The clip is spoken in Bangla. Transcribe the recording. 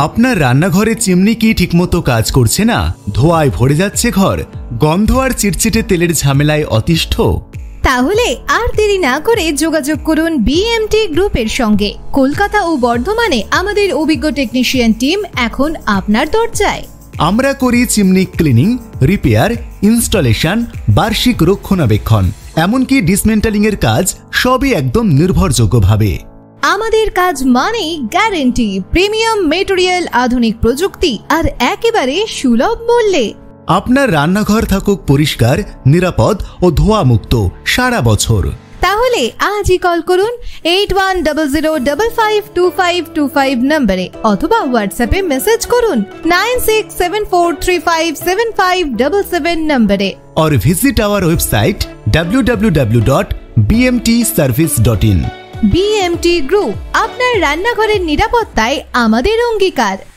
আপনার রান্নাঘরে চিমনি কি ঠিকমতো কাজ করছে না? ধোঁয়ায় ভরে যাচ্ছে ঘর, গন্ধ আর চিটচিটে তেলের ঝামেলায় অতিষ্ঠ? তাহলে আর দেরি না করে যোগাযোগ করুন বিএমটি গ্রুপের সঙ্গে। কলকাতা ও বর্ধমানে আমাদের অভিজ্ঞ টেকনিশিয়ান টিম এখন আপনার দরজায়। আমরা করি চিমনি ক্লিনিং, রিপেয়ার, ইনস্টলেশন, বার্ষিক রক্ষণাবেক্ষণ, এমনকি ডিসমেন্টালিং এর কাজ সবই একদম নির্ভরযোগ্যভাবে। আমাদের কাজ মানেই গ্যারেন্টি, প্রিমিয়াম মেটেরিয়াল, আধুনিক প্রযুক্তি আর একেবারে সুলভ মূল্যে। আপনার রান্নাঘর থাকুক পরিষ্কার, নিরাপদ ও ধোঁয়া মুক্ত সারা বছর। তাহলে আজই কল করুন 8100552525 নম্বরে অথবা হোয়াটসঅ্যাপে মেসেজ করুন 9674357577 নম্বরে और visit our website www.bmtservice.in। BMT group, আপনার রান্নাঘরের নিরাপত্তায় আমাদের অঙ্গীকার।